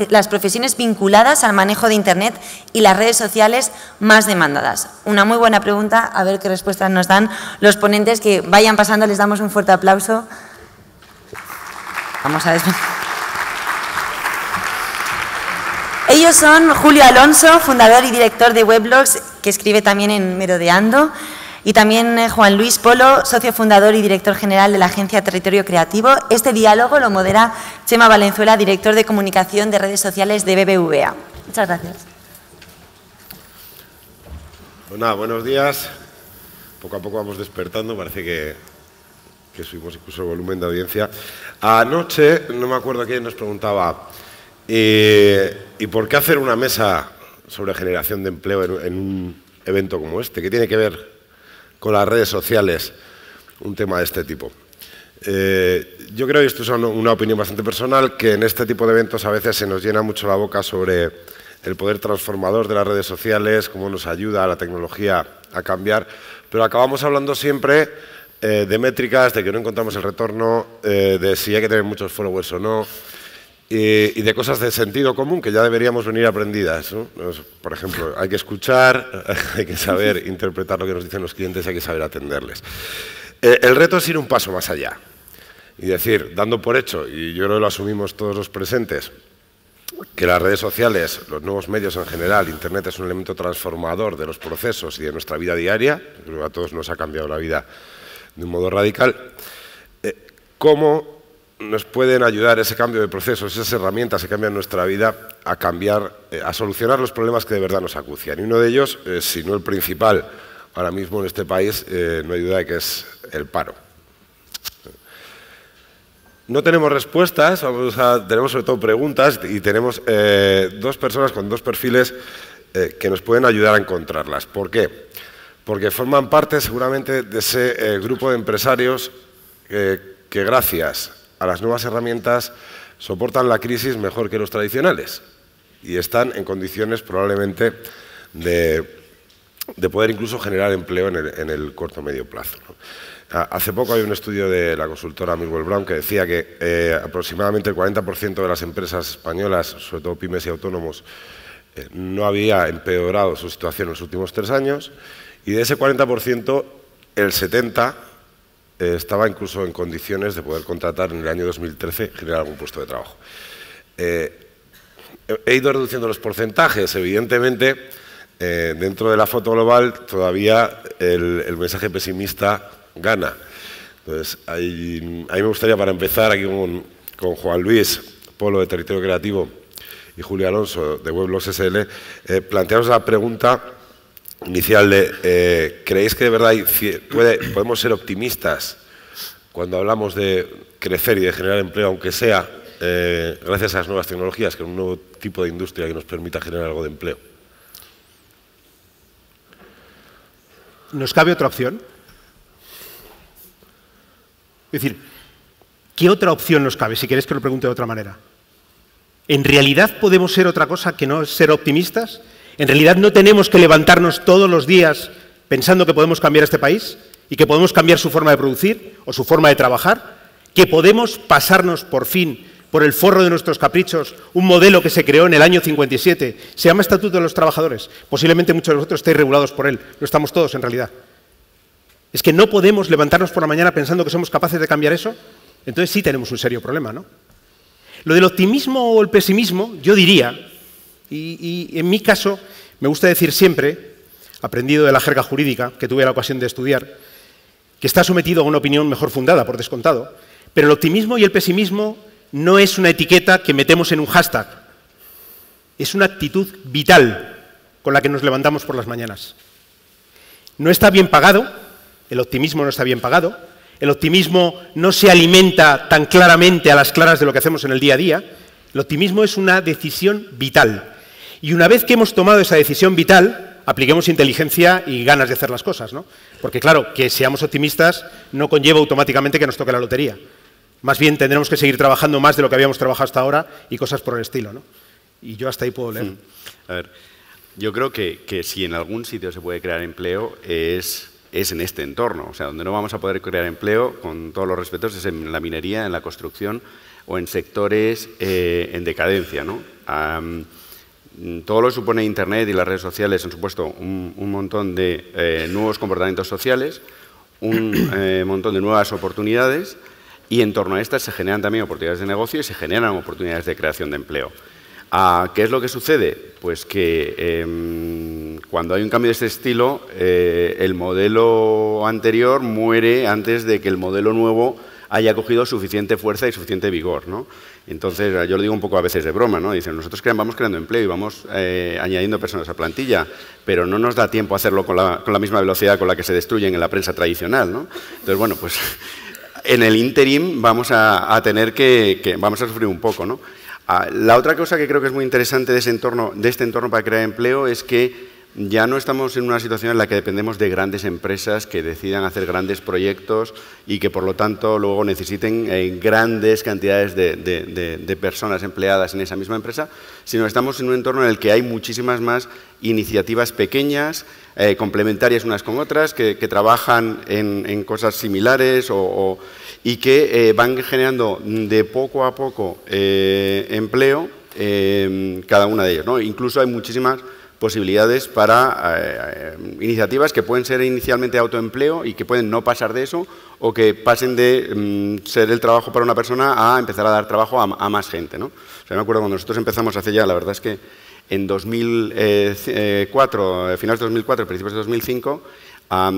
las profesiones vinculadas al manejo de Internet y las redes sociales más demandadas? Una muy buena pregunta, a ver qué respuestas nos dan los ponentes, que vayan pasando, les damos un fuerte aplauso. Vamos a ver. Ellos son Julio Alonso, fundador y director de Weblogs, que escribe también en Merodeando, y también Juan Luis Polo, socio fundador y director general de la agencia Territorio Creativo. Este diálogo lo modera Chema Valenzuela, director de comunicación de redes sociales de BBVA. Muchas gracias. Pues nada, buenos días. Poco a poco vamos despertando, parece que subimos incluso el volumen de audiencia. Anoche, no me acuerdo quién nos preguntaba, ¿y por qué hacer una mesa sobre generación de empleo en un evento como este? ¿Qué tiene que ver con las redes sociales un tema de este tipo? Yo creo, y esto es una opinión bastante personal, que en este tipo de eventos a veces se nos llena mucho la boca sobre el poder transformador de las redes sociales, cómo nos ayuda a la tecnología a cambiar, pero acabamos hablando siempre de métricas, de que no encontramos el retorno, de si hay que tener muchos followers o no, y de cosas de sentido común que ya deberíamos venir aprendidas, ¿no? Por ejemplo, hay que escuchar, hay que saber interpretar lo que nos dicen los clientes, hay que saber atenderles. El reto es ir un paso más allá y decir, dando por hecho, y yo creo que lo asumimos todos los presentes, que las redes sociales, los nuevos medios en general, Internet es un elemento transformador de los procesos y de nuestra vida diaria, creo que a todos nos ha cambiado la vida de un modo radical. ¿Cómo nos pueden ayudar ese cambio de procesos, esas herramientas que cambian nuestra vida a cambiar, a solucionar los problemas que de verdad nos acucian? Y uno de ellos, si no el principal, ahora mismo en este país, no hay duda de que es el paro. No tenemos respuestas, tenemos sobre todo preguntas y tenemos dos personas con dos perfiles que nos pueden ayudar a encontrarlas. ¿Por qué? Porque forman parte seguramente de ese grupo de empresarios que gracias a las nuevas herramientas soportan la crisis mejor que los tradicionales y están en condiciones probablemente de poder incluso generar empleo en el corto o medio plazo, ¿no? Hace poco hay un estudio de la consultora Millwall Brown que decía que aproximadamente el 40% de las empresas españolas, sobre todo pymes y autónomos, no había empeorado su situación en los últimos 3 años, y de ese 40%, el 70% estaba incluso en condiciones de poder contratar en el año 2013 generar algún puesto de trabajo. He ido reduciendo los porcentajes, evidentemente, dentro de la foto global todavía el mensaje pesimista gana. Entonces, a mí me gustaría, para empezar, aquí con Juan Luis Polo, de Territorio Creativo, y Julio Alonso, de Weblogs SL, plantearos la pregunta inicial de ¿creéis que de verdad podemos ser optimistas cuando hablamos de crecer y de generar empleo, aunque sea gracias a las nuevas tecnologías, que es un nuevo tipo de industria que nos permita generar algo de empleo? ¿Nos cabe otra opción? Es decir, ¿qué otra opción nos cabe? Si queréis que lo pregunte de otra manera. ¿En realidad podemos ser otra cosa que no ser optimistas? ¿En realidad no tenemos que levantarnos todos los días pensando que podemos cambiar este país y que podemos cambiar su forma de producir o su forma de trabajar? ¿Que podemos pasarnos por fin por el forro de nuestros caprichos un modelo que se creó en el año 57? Se llama Estatuto de los Trabajadores. Posiblemente muchos de vosotros estéis regulados por él. Lo estamos todos en realidad. ¿Es que no podemos levantarnos por la mañana pensando que somos capaces de cambiar eso? Entonces sí tenemos un serio problema, ¿no? Lo del optimismo o el pesimismo, yo diría, y en mi caso me gusta decir siempre, aprendido de la jerga jurídica que tuve la ocasión de estudiar, que está sometido a una opinión mejor fundada, por descontado, pero el optimismo y el pesimismo no es una etiqueta que metemos en un hashtag, es una actitud vital con la que nos levantamos por las mañanas. No está bien pagado. El optimismo no está bien pagado, el optimismo no se alimenta tan claramente a las claras de lo que hacemos en el día a día. El optimismo es una decisión vital. Y una vez que hemos tomado esa decisión vital, apliquemos inteligencia y ganas de hacer las cosas, ¿no? Porque claro, que seamos optimistas no conlleva automáticamente que nos toque la lotería. Más bien tendremos que seguir trabajando más de lo que habíamos trabajado hasta ahora y cosas por el estilo, ¿no? Y yo hasta ahí puedo leer. A ver, yo creo que si en algún sitio se puede crear empleo es en este entorno. O sea, donde no vamos a poder crear empleo, con todos los respetos, es en la minería, en la construcción o en sectores en decadencia, ¿no? Todo lo que supone Internet y las redes sociales han supuesto un montón de nuevos comportamientos sociales, un montón de nuevas oportunidades, y en torno a estas se generan también oportunidades de negocio y se generan oportunidades de creación de empleo. ¿Qué es lo que sucede? Pues que cuando hay un cambio de este estilo, el modelo anterior muere antes de que el modelo nuevo haya cogido suficiente fuerza y suficiente vigor, ¿no? Entonces, yo lo digo un poco a veces de broma, ¿no? Dicen, nosotros vamos creando empleo y vamos añadiendo personas a plantilla, pero no nos da tiempo a hacerlo con la misma velocidad con la que se destruyen en la prensa tradicional, ¿no? Entonces, bueno, pues en el interim vamos a tener vamos a sufrir un poco, ¿no? La otra cosa que creo que es muy interesante de este entorno para crear empleo es que ya no estamos en una situación en la que dependemos de grandes empresas que decidan hacer grandes proyectos y que, por lo tanto, luego necesiten grandes cantidades de personas empleadas en esa misma empresa, sino que estamos en un entorno en el que hay muchísimas más iniciativas pequeñas, complementarias unas con otras, que trabajan en cosas similares y que van generando de poco a poco empleo cada una de ellas, ¿no? Incluso hay muchísimas posibilidades para iniciativas que pueden ser inicialmente autoempleo y que pueden no pasar de eso, o que pasen de ser el trabajo para una persona a empezar a dar trabajo a más gente, ¿no? O sea, me acuerdo cuando nosotros empezamos hace ya, la verdad es que en 2004, finales de 2004, principios de 2005,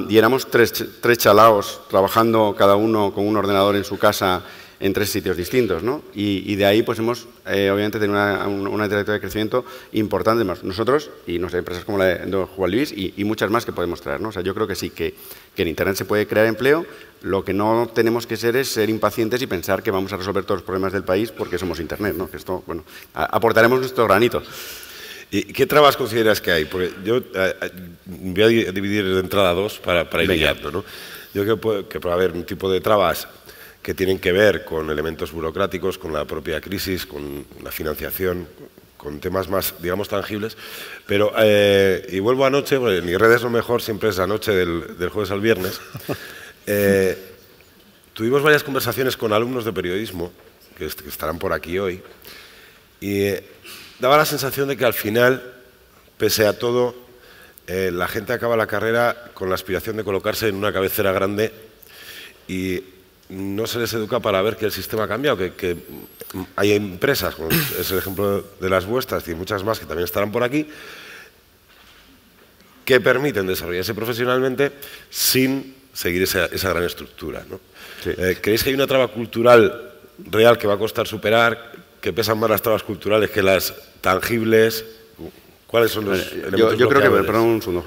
y éramos tres chalaos trabajando cada uno con un ordenador en su casa en 3 sitios distintos, ¿no? Y de ahí pues hemos, obviamente, tenido una trayectoria de crecimiento importante, más nosotros y no sé, empresas como la de Juan Luis y muchas más que podemos traer, ¿no? O sea, yo creo que sí, que en Internet se puede crear empleo. Lo que no tenemos que ser es ser impacientes y pensar que vamos a resolver todos los problemas del país porque somos Internet, ¿no? Que esto, bueno, aportaremos nuestro granito. ¿Y qué trabas consideras que hay? Porque yo voy a dividir de entrada 2 para ir guiando, ¿no? Yo creo que puede haber un tipo de trabas que tienen que ver con elementos burocráticos, con la propia crisis, con la financiación, con temas más, digamos, tangibles. Pero, y vuelvo anoche, porque mi redes lo mejor siempre es la noche del jueves al viernes. Tuvimos varias conversaciones con alumnos de periodismo, que estarán por aquí hoy, y daba la sensación de que al final, pese a todo, la gente acaba la carrera con la aspiración de colocarse en una cabecera grande y no se les educa para ver que el sistema ha cambiado, que hay empresas, como es el ejemplo de las vuestras y muchas más que también estarán por aquí, que permiten desarrollarse profesionalmente sin seguir esa gran estructura, ¿no? Sí. ¿Creéis que hay una traba cultural real que va a costar superar, que pesan más las trabas culturales que las tangibles? ¿Cuáles son los elementos yo creo que, perdón un segundo,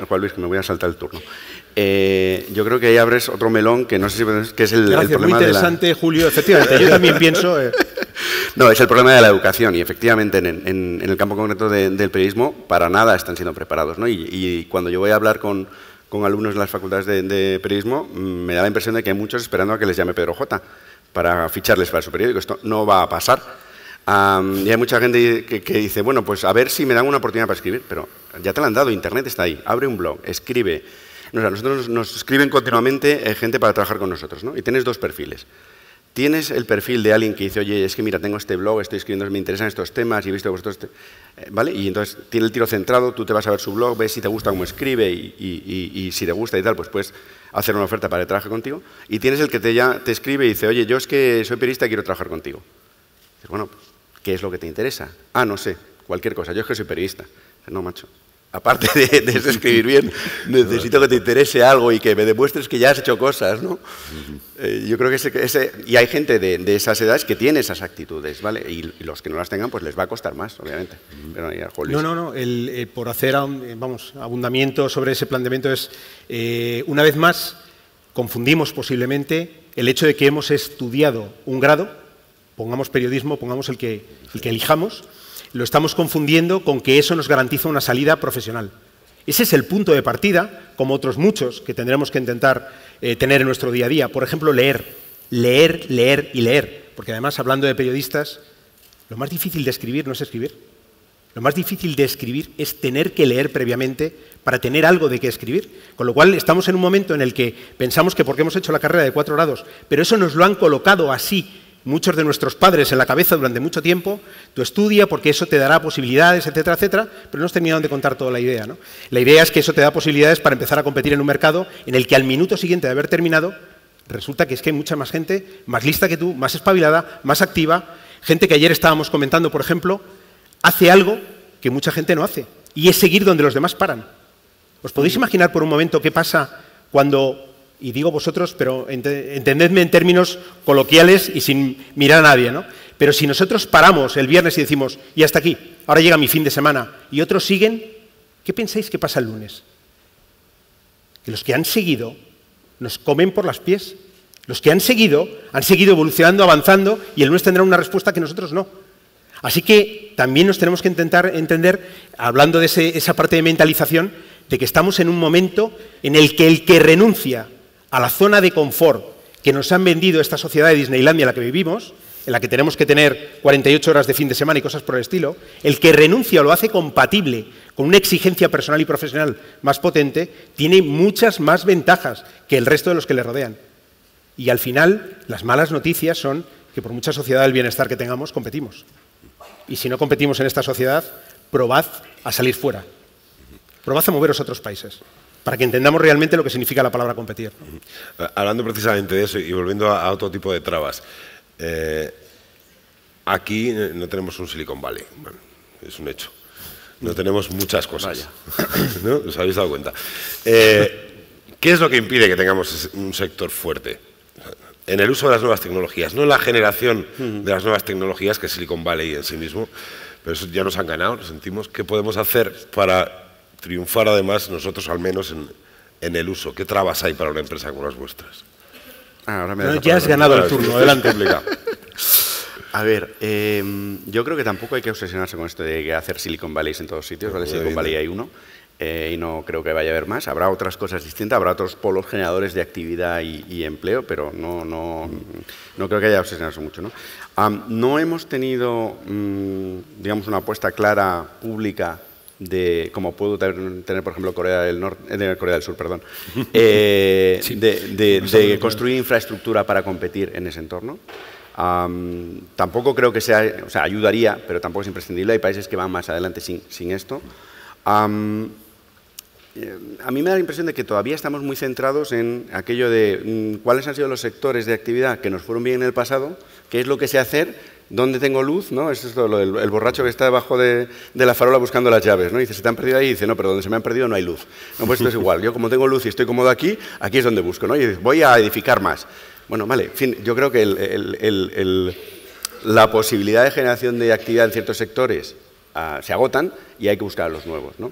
Juan Luis, que me voy a saltar el turno. Yo creo que ahí abres otro melón que no sé si que es el problema muy interesante, Julio. Efectivamente, yo también pienso... No, es el problema de la educación y efectivamente en el campo concreto del periodismo para nada están siendo preparados, ¿no? Y cuando yo voy a hablar con alumnos de las facultades de periodismo, me da la impresión de que hay muchos esperando a que les llame Pedro J para ficharles para su periódico. Esto no va a pasar. Y hay mucha gente que dice, bueno, pues a ver si me dan una oportunidad para escribir, pero ya te la han dado, Internet está ahí, abre un blog, escribe. O sea, nosotros nos escriben continuamente gente para trabajar con nosotros, ¿no? Y tienes 2 perfiles. Tienes el perfil de alguien que dice, oye, es que mira, tengo este blog, estoy escribiendo, me interesan estos temas y he visto que vosotros... ¿Vale? Y entonces tiene el tiro centrado, tú te vas a ver su blog, ves si te gusta cómo escribe y si te gusta y tal, pues puedes hacer una oferta para que trabaje contigo. Y tienes el que te escribe y dice, oye, yo es que soy periodista y quiero trabajar contigo. Y dices, bueno, ¿qué es lo que te interesa? Ah, no sé, cualquier cosa, yo es que soy periodista. Dices, no, macho. Aparte de escribir bien, necesito que te interese algo y que me demuestres que ya has hecho cosas, ¿no? Yo creo que y hay gente de esas edades que tiene esas actitudes, ¿vale? Y los que no las tengan, pues les va a costar más, obviamente. Pero no, por hacer, abundamiento sobre ese planteamiento es, una vez más, confundimos posiblemente el hecho de que hemos estudiado un grado, pongamos periodismo, pongamos el que elijamos, lo estamos confundiendo con que eso nos garantiza una salida profesional. Ese es el punto de partida, como otros muchos que tendremos que intentar tener en nuestro día a día. Por ejemplo, leer y leer. Porque además, hablando de periodistas, lo más difícil de escribir no es escribir. Lo más difícil de escribir es tener que leer previamente para tener algo de qué escribir. Con lo cual, estamos en un momento en el que pensamos que porque hemos hecho la carrera de 4 grados, pero eso nos lo han colocado así, muchos de nuestros padres en la cabeza durante mucho tiempo. Tú estudia porque eso te dará posibilidades, etcétera, etcétera, pero no nos terminaron de contar toda la idea, ¿no? La idea es que eso te da posibilidades para empezar a competir en un mercado en el que al minuto siguiente de haber terminado, resulta que es que hay mucha más gente, más lista que tú, más espabilada, más activa, gente que ayer estábamos comentando, por ejemplo, hace algo que mucha gente no hace, y es seguir donde los demás paran. ¿Os podéis imaginar por un momento qué pasa cuando, y digo vosotros, pero entendedme en términos coloquiales y sin mirar a nadie, ¿no? Pero si nosotros paramos el viernes y decimos, y hasta aquí, ahora llega mi fin de semana, y otros siguen, ¿qué pensáis que pasa el lunes? Que los que han seguido nos comen por los pies. Los que han seguido evolucionando, avanzando, y el lunes tendrán una respuesta que nosotros no. Así que también nos tenemos que intentar entender, hablando de esa parte de mentalización, de que estamos en un momento en el que renuncia a la zona de confort que nos han vendido esta sociedad de Disneylandia en la que vivimos, en la que tenemos que tener 48 horas de fin de semana y cosas por el estilo, el que renuncia o lo hace compatible con una exigencia personal y profesional más potente, tiene muchas más ventajas que el resto de los que le rodean. Y al final, las malas noticias son que por mucha sociedad del bienestar que tengamos, competimos. Y si no competimos en esta sociedad, probad a salir fuera. Probad a moveros a otros países, para que entendamos realmente lo que significa la palabra competir. Hablando precisamente de eso y volviendo a otro tipo de trabas, aquí no tenemos un Silicon Valley, bueno, es un hecho. No tenemos muchas cosas, ¿no? ¿Os habéis dado cuenta? ¿Qué es lo que impide que tengamos un sector fuerte? En el uso de las nuevas tecnologías, no en la generación de las nuevas tecnologías, que es Silicon Valley en sí mismo, pero eso ya nos han ganado, lo sentimos. ¿Qué podemos hacer para triunfar además nosotros al menos en el uso? ¿Qué trabas hay para una empresa como las vuestras? Ya has ganado el turno, adelante. A ver, yo creo que tampoco hay que obsesionarse con esto de hacer Silicon Valleys en todos sitios, ¿vale? Silicon Valley hay uno. Y no creo que vaya a haber más. Habrá otras cosas distintas, habrá otros polos generadores de actividad y empleo, pero no creo que haya obsesionarse mucho, ¿no? No hemos tenido, digamos, una apuesta clara, pública, de como puedo tener, por ejemplo, Corea del Sur, perdón, de construir infraestructura para competir en ese entorno. Tampoco creo que sea, o sea, ayudaría, pero tampoco es imprescindible. Hay países que van más adelante sin esto. A mí me da la impresión de que todavía estamos muy centrados en aquello de cuáles han sido los sectores de actividad que nos fueron bien en el pasado, qué es lo que sé hacer, dónde tengo luz, ¿no? Eso es todo el borracho que está debajo de la farola buscando las llaves, ¿no? Y dice, ¿se te han perdido ahí? Y dice, no, pero donde se me han perdido no hay luz. No, pues esto es igual. Yo como tengo luz y estoy cómodo aquí es donde busco, ¿no? Y dice, voy a edificar más. Bueno, vale, en fin, yo creo que la posibilidad de generación de actividad en ciertos sectores se agotan y hay que buscar los nuevos, ¿no?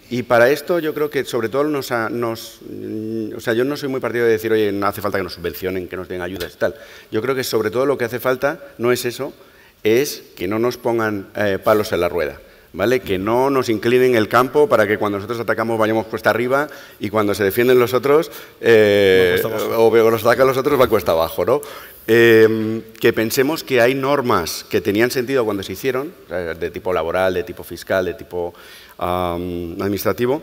Y para esto yo creo que sobre todo o sea, yo no soy muy partidario de decir, oye, no hace falta que nos subvencionen, que nos den ayudas y tal. Yo creo que sobre todo lo que hace falta no es eso, es que no nos pongan palos en la rueda, ¿vale? Que no nos inclinen el campo para que cuando nosotros atacamos vayamos cuesta arriba y cuando se defienden los otros, o nos atacan los otros va cuesta abajo, ¿no? Que pensemos que hay normas que tenían sentido cuando se hicieron, de tipo laboral, de tipo fiscal, de tipo administrativo,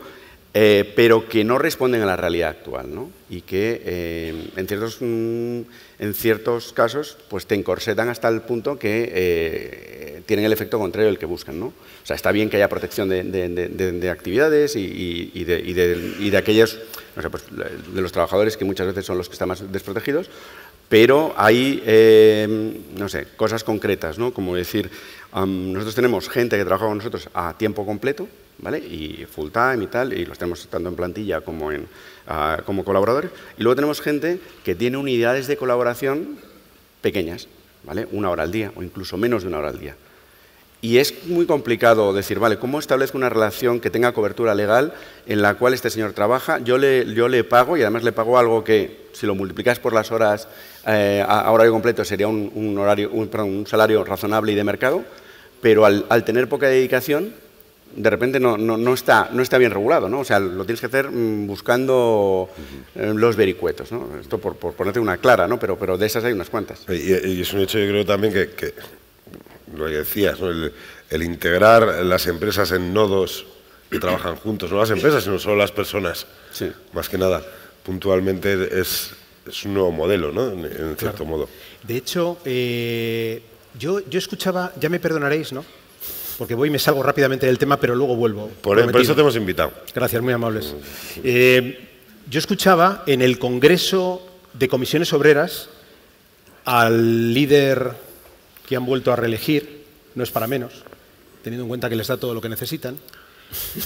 pero que no responden a la realidad actual, ¿no? Y que en ciertos casos pues te encorsetan hasta el punto que tienen el efecto contrario del que buscan, ¿no? O sea, está bien que haya protección de actividades y de aquellos, no sé, pues, de los trabajadores que muchas veces son los que están más desprotegidos, pero hay, no sé, cosas concretas, ¿no? Como decir, nosotros tenemos gente que trabaja con nosotros a tiempo completo, ¿vale? Y full time y tal, y los tenemos tanto en plantilla como como colaboradores. Y luego tenemos gente que tiene unidades de colaboración pequeñas, ¿vale? 1 hora al día o incluso menos de 1 hora al día. Y es muy complicado decir, vale, ¿cómo establezco una relación que tenga cobertura legal en la cual este señor trabaja? Yo le pago y además le pago algo que, si lo multiplicas por las horas a horario completo, sería un salario razonable y de mercado, pero al tener poca dedicación, de repente no está bien regulado, ¿no? O sea, lo tienes que hacer buscando los vericuetos, ¿no? Esto por ponerte una clara, ¿no? Pero de esas hay unas cuantas. Y es un hecho, yo creo también que lo que decías, ¿no? El integrar las empresas en nodos que trabajan juntos, no las empresas, sino solo las personas, sí. Más que nada, puntualmente es es un nuevo modelo, ¿no? En cierto modo. De hecho, yo escuchaba, ya me perdonaréis, ¿no? Porque voy y me salgo rápidamente del tema, pero luego vuelvo. Por eso te hemos invitado. Gracias, muy amables. Yo escuchaba en el Congreso de Comisiones Obreras al líder que han vuelto a reelegir, no es para menos, teniendo en cuenta que les da todo lo que necesitan.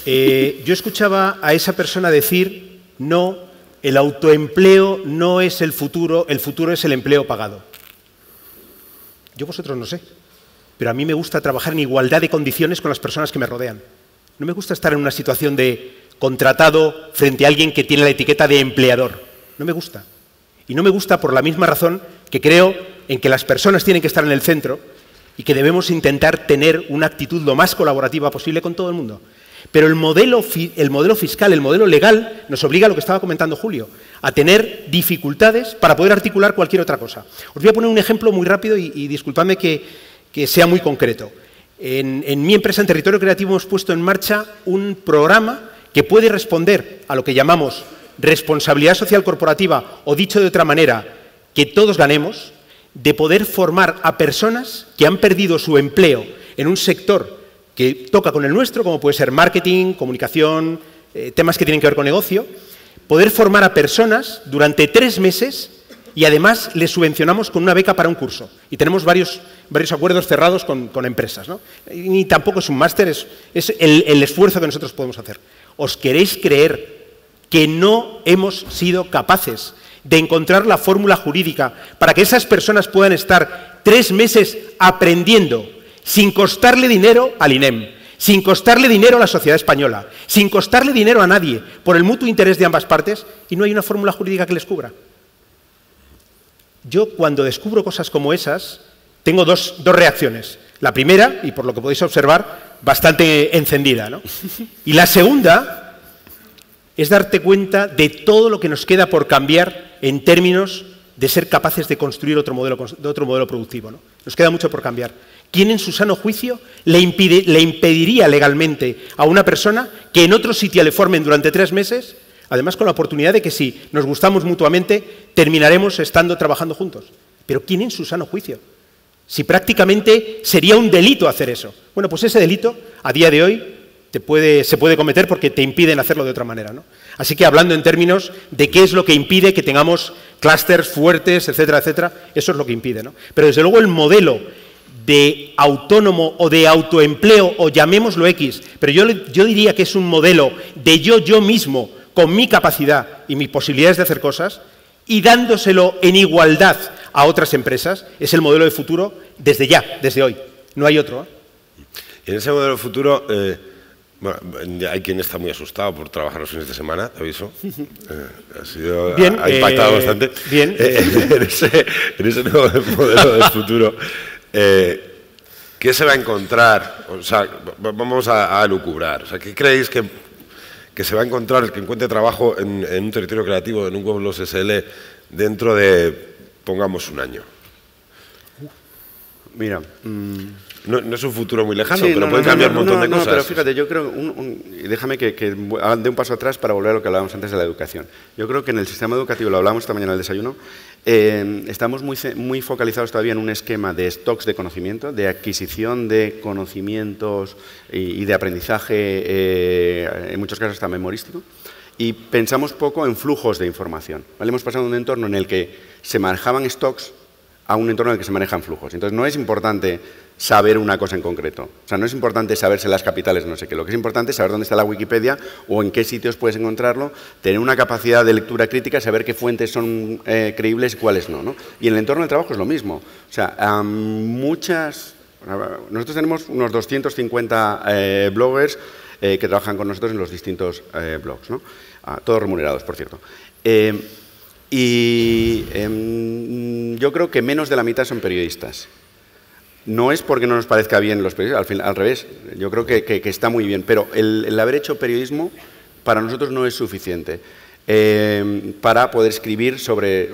Yo escuchaba a esa persona decir, no, el autoempleo no es el futuro es el empleo pagado. Yo vosotros no sé, pero a mí me gusta trabajar en igualdad de condiciones con las personas que me rodean. No me gusta estar en una situación de contratado frente a alguien que tiene la etiqueta de empleador. No me gusta. Y no me gusta por la misma razón que creo en que las personas tienen que estar en el centro y que debemos intentar tener una actitud lo más colaborativa posible con todo el mundo. Pero el modelo fiscal, el modelo legal, nos obliga a lo que estaba comentando Julio, a tener dificultades para poder articular cualquier otra cosa. Os voy a poner un ejemplo muy rápido y disculpadme que sea muy concreto. En mi empresa, en Territorio Creativo, hemos puesto en marcha un programa que puede responder a lo que llamamos responsabilidad social corporativa, o dicho de otra manera, que todos ganemos, de poder formar a personas que han perdido su empleo en un sector que toca con el nuestro, como puede ser marketing, comunicación, temas que tienen que ver con negocio, poder formar a personas durante 3 meses y además les subvencionamos con una beca para un curso. Y tenemos varios acuerdos cerrados con empresas, ¿no? Y tampoco es un máster, es el esfuerzo que nosotros podemos hacer. ¿Os queréis creer que no hemos sido capaces de encontrar la fórmula jurídica para que esas personas puedan estar 3 meses aprendiendo sin costarle dinero al INEM, sin costarle dinero a la sociedad española, sin costarle dinero a nadie, por el mutuo interés de ambas partes, y no hay una fórmula jurídica que les cubra? Yo, cuando descubro cosas como esas, tengo dos reacciones. La primera, y por lo que podéis observar, bastante encendida, ¿no? Y la segunda es darte cuenta de todo lo que nos queda por cambiar en términos de ser capaces de construir otro modelo productivo, ¿no? Nos queda mucho por cambiar. ¿Quién en su sano juicio le impediría legalmente a una persona que en otro sitio le formen durante 3 meses, además con la oportunidad de que si nos gustamos mutuamente, terminaremos trabajando juntos? Pero ¿quién en su sano juicio? Si prácticamente sería un delito hacer eso. Bueno, pues ese delito, a día de hoy, se puede cometer porque te impiden hacerlo de otra manera, ¿no? Así que hablando en términos de qué es lo que impide que tengamos clústeres fuertes, etcétera, etcétera, eso es lo que impide, ¿no? Pero desde luego el modelo de autónomo o de autoempleo, o llamémoslo X, pero yo diría que es un modelo de yo mismo, con mi capacidad y mis posibilidades de hacer cosas, y dándoselo en igualdad a otras empresas, es el modelo de futuro desde ya, desde hoy. No hay otro, ¿eh? Y en ese modelo de futuro, bueno, hay quien está muy asustado por trabajar los fines de semana, te aviso. Ha impactado bastante. Bien. En ese nuevo modelo de futuro, ¿qué se va a encontrar? O sea, vamos a lucubrar. O sea, ¿qué creéis que se va a encontrar el que encuentre trabajo en un territorio creativo, en un Weblogs SL, dentro de, pongamos, un año? Mira, no es un futuro muy lejano, sí, pero puede cambiar un montón de cosas. No, pero fíjate, yo creo, déjame que dé un paso atrás para volver a lo que hablábamos antes de la educación. Yo creo que en el sistema educativo, lo hablamos esta mañana en el desayuno, estamos muy focalizados todavía en un esquema de stocks de conocimiento, de adquisición de conocimientos y de aprendizaje, en muchos casos hasta memorístico, y pensamos poco en flujos de información, ¿vale? Hemos pasado de un entorno en el que se manejaban stocks a un entorno en el que se manejan flujos. Entonces, no es importante saber una cosa en concreto. O sea, no es importante saberse las capitales, no sé qué. Lo que es importante es saber dónde está la Wikipedia o en qué sitios puedes encontrarlo, tener una capacidad de lectura crítica, saber qué fuentes son creíbles y cuáles no, ¿no? Y en el entorno del trabajo es lo mismo. O sea, nosotros tenemos unos 250 bloggers que trabajan con nosotros en los distintos blogs, ¿no? Todos remunerados, por cierto. Yo creo que menos de la mitad son periodistas. No es porque no nos parezca bien los periodistas, al revés, yo creo que está muy bien, pero el haber hecho periodismo para nosotros no es suficiente para poder escribir sobre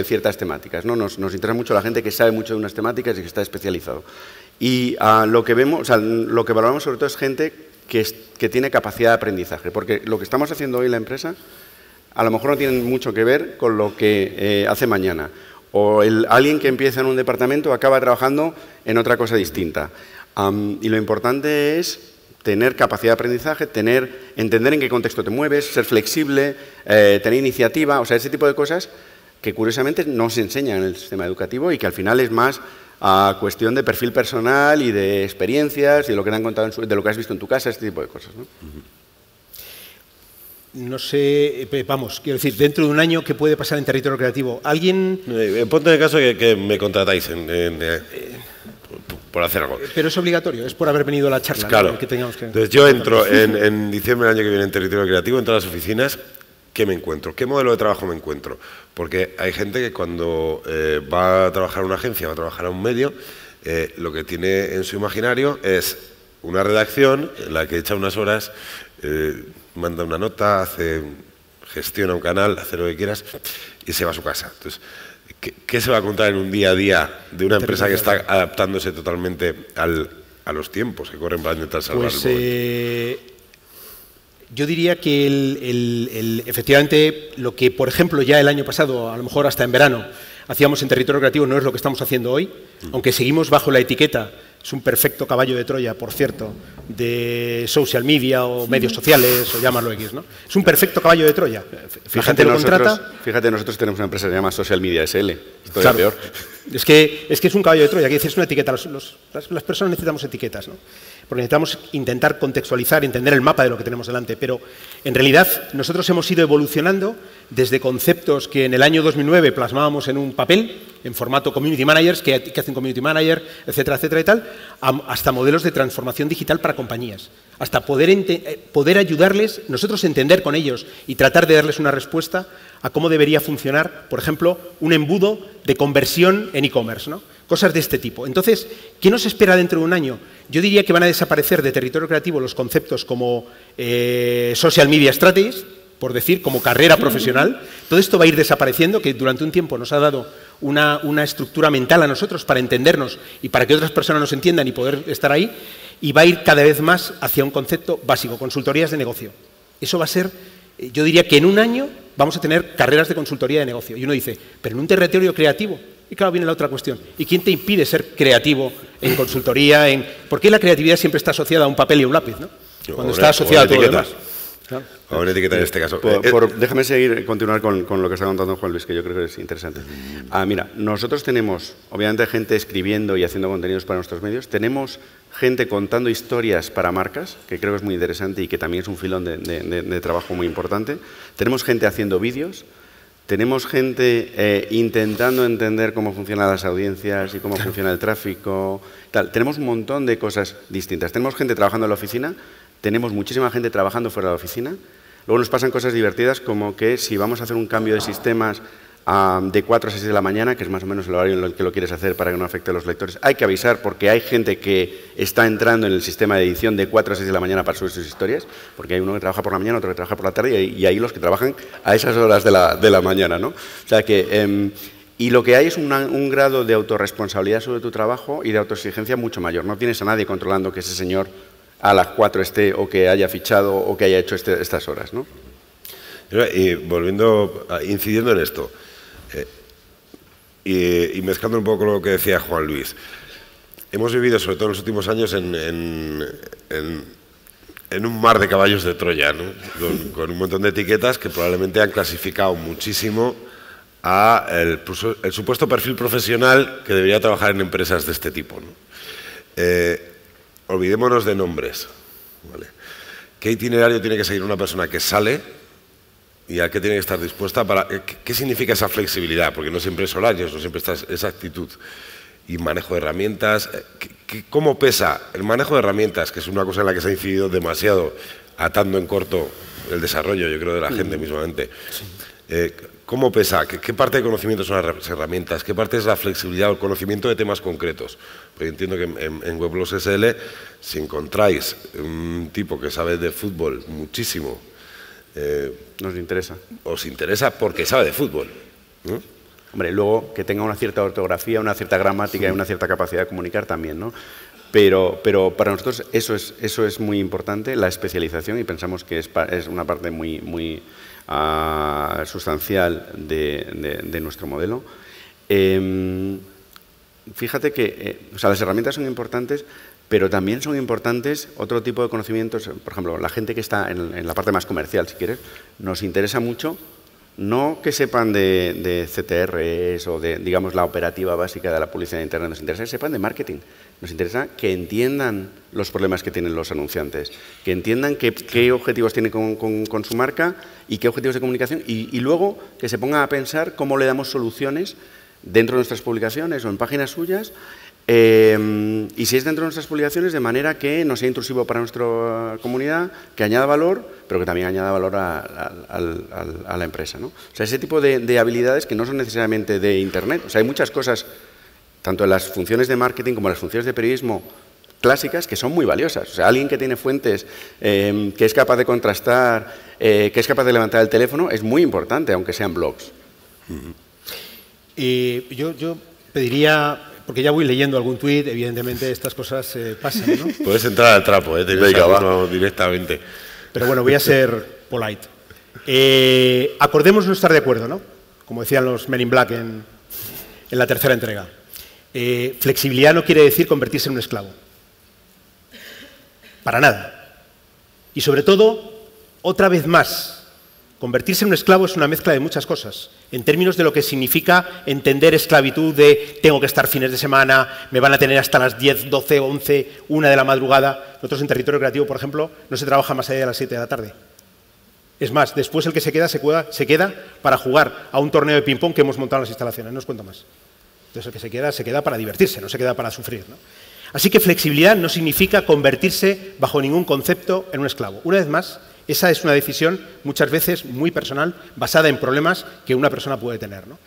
ciertas temáticas, ¿no? Nos interesa mucho la gente que sabe mucho de unas temáticas y que está especializado. Y lo que valoramos sobre todo es gente que tiene capacidad de aprendizaje, porque lo que estamos haciendo hoy en la empresa a lo mejor no tienen mucho que ver con lo que hace mañana. O alguien que empieza en un departamento acaba trabajando en otra cosa distinta. Y lo importante es tener capacidad de aprendizaje, entender en qué contexto te mueves, ser flexible, tener iniciativa, o sea, ese tipo de cosas que curiosamente no se enseñan en el sistema educativo y que al final es más cuestión de perfil personal y de experiencias y de lo que te han contado, de lo que has visto en tu casa, este tipo de cosas, ¿no? No sé, vamos, quiero decir, dentro de un año, ¿qué puede pasar en territorio creativo? ¿Alguien...? Ponte en el caso que me contratáis por hacer algo. Pero es obligatorio, es por haber venido a la charla. Claro. ¿No? Que tengamos que... Entonces yo entro en diciembre del año que viene en territorio creativo, entro a las oficinas, ¿qué me encuentro? ¿Qué modelo de trabajo me encuentro? Porque hay gente que cuando va a trabajar en una agencia, va a trabajar en un medio, lo que tiene en su imaginario es una redacción en la que echa unas horas, manda una nota, gestiona un canal, hace lo que quieras y se va a su casa. Entonces, ¿qué se va a contar en un día a día de una empresa que está adaptándose totalmente a los tiempos que corren para intentar salvar el momento? Yo diría que efectivamente lo que, por ejemplo, ya el año pasado, a lo mejor hasta en verano, hacíamos en territorio creativo no es lo que estamos haciendo hoy, aunque seguimos bajo la etiqueta, es un perfecto caballo de Troya, por cierto, de social media o medios sociales o llámalo X, ¿no? Es un perfecto caballo de Troya. Fíjate, nosotros tenemos una empresa que se llama Social Media SL. Esto es peor. Es que es un caballo de Troya, que es una etiqueta. Las personas necesitamos etiquetas, ¿no? Porque necesitamos intentar contextualizar, entender el mapa de lo que tenemos delante. Pero, en realidad, nosotros hemos ido evolucionando desde conceptos que en el año 2009 plasmábamos en un papel, en formato community managers, que hacen community manager, etcétera, etcétera y tal, hasta modelos de transformación digital para compañías. Hasta poder ayudarles, nosotros entender con ellos y tratar de darles una respuesta a cómo debería funcionar, por ejemplo, un embudo de conversión en e-commerce, ¿no? Cosas de este tipo. Entonces, ¿qué nos espera dentro de un año? Yo diría que van a desaparecer de territorio creativo los conceptos como social media strategies, por decir, como carrera profesional. Todo esto va a ir desapareciendo, que durante un tiempo nos ha dado una estructura mental a nosotros para entendernos y para que otras personas nos entiendan y poder estar ahí, y va a ir cada vez más hacia un concepto básico, consultorías de negocio. Eso va a ser, yo diría que en un año vamos a tener carreras de consultoría de negocio. Y uno dice, pero en un territorio creativo. Y claro, viene la otra cuestión. ¿Y quién te impide ser creativo en consultoría? ¿Por qué la creatividad siempre está asociada a un papel y a un lápiz, ¿no? Cuando está asociada a todo lo demás. Claro. A una etiqueta en este caso. Déjame continuar con lo que está contando Juan Luis, que yo creo que es interesante. Mira, nosotros tenemos, obviamente, gente escribiendo y haciendo contenidos para nuestros medios. Tenemos gente contando historias para marcas, que creo que es muy interesante y que también es un filón de trabajo muy importante. Tenemos gente haciendo vídeos. Tenemos gente intentando entender cómo funcionan las audiencias y cómo funciona el tráfico. Tal. Tenemos un montón de cosas distintas. Tenemos gente trabajando en la oficina, tenemos muchísima gente trabajando fuera de la oficina. Luego nos pasan cosas divertidas como que si vamos a hacer un cambio de sistemas de 4 a 6 de la mañana, que es más o menos el horario en el que lo quieres hacer para que no afecte a los lectores, hay que avisar porque hay gente que está entrando en el sistema de edición de 4 a 6 de la mañana para subir sus historias, porque hay uno que trabaja por la mañana, otro que trabaja por la tarde y hay los que trabajan a esas horas de la mañana, ¿no? O sea que... y lo que hay es un grado de autorresponsabilidad sobre tu trabajo y de autoexigencia mucho mayor. No tienes a nadie controlando que ese señor a las 4 esté o que haya fichado o que haya hecho estas horas, ¿no? Y incidiendo en esto, y mezclando un poco con lo que decía Juan Luis, hemos vivido, sobre todo en los últimos años, en un mar de caballos de Troya, ¿no? Con un montón de etiquetas que probablemente han clasificado muchísimo a el supuesto perfil profesional que debería trabajar en empresas de este tipo, ¿no? Olvidémonos de nombres, ¿vale? ¿Qué itinerario tiene que seguir una persona que sale y a qué tiene que estar dispuesta para... ¿Qué significa esa flexibilidad? Porque no siempre es horarios, no siempre está esa actitud. Y manejo de herramientas. ¿Cómo pesa el manejo de herramientas, que es una cosa en la que se ha incidido demasiado, atando en corto el desarrollo, yo creo, de la gente mismamente? ¿Cómo pesa? ¿Qué parte de conocimiento son las herramientas? ¿Qué parte es la flexibilidad o el conocimiento de temas concretos? Porque entiendo que en Weblogs SL, si encontráis un tipo que sabe de fútbol muchísimo, nos interesa. Os interesa porque sabe de fútbol, ¿no? Hombre, luego que tenga una cierta ortografía, una cierta gramática y una cierta capacidad de comunicar también, ¿no? Pero para nosotros eso es muy importante, la especialización, y pensamos que es una parte muy sustancial de nuestro modelo. Fíjate que o sea, las herramientas son importantes, pero también son importantes otro tipo de conocimientos. Por ejemplo, la gente que está en la parte más comercial, si quieres, nos interesa mucho no que sepan de CTRs o de, digamos, la operativa básica de la publicidad de Internet, nos interesa que sepan de marketing. Nos interesa que entiendan los problemas que tienen los anunciantes, que entiendan qué objetivos tienen con su marca y qué objetivos de comunicación, y luego que se pongan a pensar cómo le damos soluciones dentro de nuestras publicaciones o en páginas suyas, y si es dentro de nuestras publicaciones, de manera que no sea intrusivo para nuestra comunidad, que añada valor, pero que también añada valor a la empresa, ¿no? O sea, ese tipo de habilidades que no son necesariamente de Internet. O sea, hay muchas cosas, tanto en las funciones de marketing como en las funciones de periodismo clásicas, que son muy valiosas. O sea, alguien que tiene fuentes, que es capaz de contrastar, que es capaz de levantar el teléfono, es muy importante, aunque sean blogs. Yo pediría, porque ya voy leyendo algún tuit, evidentemente estas cosas pasan, ¿no? Puedes entrar al trapo, Venga, va. directamente. Pero bueno, voy a ser polite. Acordemos no estar de acuerdo, ¿no? Como decían los Men in Black en la tercera entrega. Flexibilidad no quiere decir convertirse en un esclavo. Para nada. Y sobre todo, otra vez más, convertirse en un esclavo es una mezcla de muchas cosas, en términos de lo que significa entender esclavitud de tengo que estar fines de semana, me van a tener hasta las 10, 12, 11, 1 de la madrugada. Nosotros en territorio creativo, por ejemplo, no se trabaja más allá de las 7 de la tarde. Es más, después el que se queda para jugar a un torneo de ping-pong que hemos montado en las instalaciones, no os cuento más. Entonces el que se queda para divertirse, no se queda para sufrir, ¿no? Así que flexibilidad no significa convertirse bajo ningún concepto en un esclavo. Una vez más, esa es una decisión muchas veces muy personal, basada en problemas que una persona puede tener, ¿no?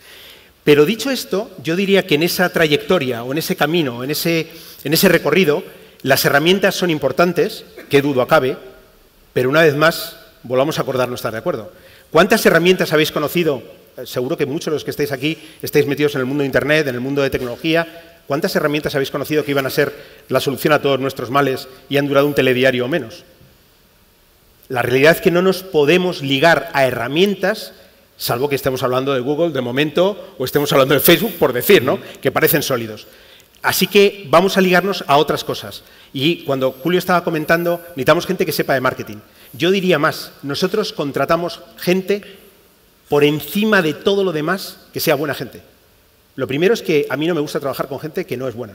Pero dicho esto, yo diría que en esa trayectoria o en ese camino, en ese recorrido, las herramientas son importantes, qué duda cabe, pero una vez más, volvamos a acordar no estar de acuerdo. ¿Cuántas herramientas habéis conocido? Seguro que muchos de los que estáis aquí estáis metidos en el mundo de Internet, en el mundo de tecnología. ¿Cuántas herramientas habéis conocido que iban a ser la solución a todos nuestros males y han durado un telediario o menos? La realidad es que no nos podemos ligar a herramientas, salvo que estemos hablando de Google de momento o estemos hablando de Facebook, por decir, ¿no?, que parecen sólidos. Así que vamos a ligarnos a otras cosas. Y cuando Julio estaba comentando, necesitamos gente que sepa de marketing. Yo diría más, nosotros contratamos gente por encima de todo lo demás que sea buena gente. Lo primero es que a mí no me gusta trabajar con gente que no es buena.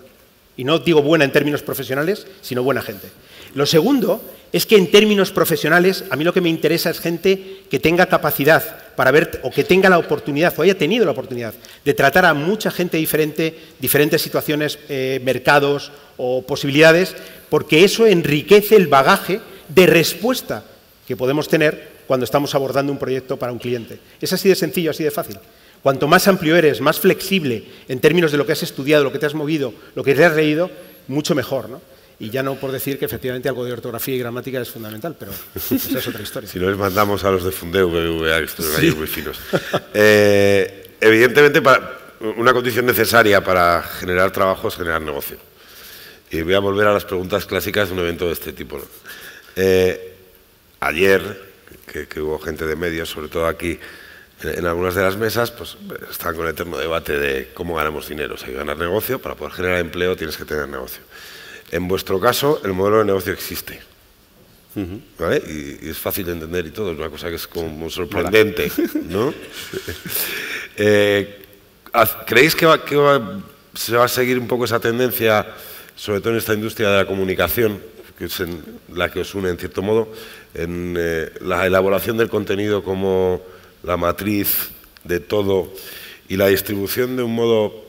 Y no digo buena en términos profesionales, sino buena gente. Lo segundo es que en términos profesionales a mí lo que me interesa es gente que tenga capacidad para ver, o que tenga la oportunidad, o haya tenido la oportunidad de tratar a mucha gente diferente, diferentes situaciones, mercados o posibilidades, porque eso enriquece el bagaje de respuesta que podemos tener cuando estamos abordando un proyecto para un cliente. Es así de sencillo, así de fácil. Cuanto más amplio eres, más flexible en términos de lo que has estudiado, lo que te has movido, lo que te has leído, mucho mejor, ¿no? Y ya no por decir que efectivamente algo de ortografía y gramática es fundamental, pero esa es otra historia. Si no les mandamos a los de Fundeu, BBVA, que estos gallos muy finos. Evidentemente, una condición necesaria para generar trabajo es generar negocio. Y voy a volver a las preguntas clásicas de un evento de este tipo, ¿no? Ayer, que hubo gente de medios, sobre todo aquí, en algunas de las mesas, pues están con el eterno debate de cómo ganamos dinero. O sea, hay que ganar negocio, para poder generar empleo tienes que tener negocio. En vuestro caso, el modelo de negocio existe, ¿vale? Y es fácil de entender y todo, es una cosa que es como sorprendente, ¿no? ¿Creéis que se va a seguir un poco esa tendencia, sobre todo en esta industria de la comunicación, que es en la que os une en cierto modo, en la elaboración del contenido como la matriz de todo y la distribución de un modo,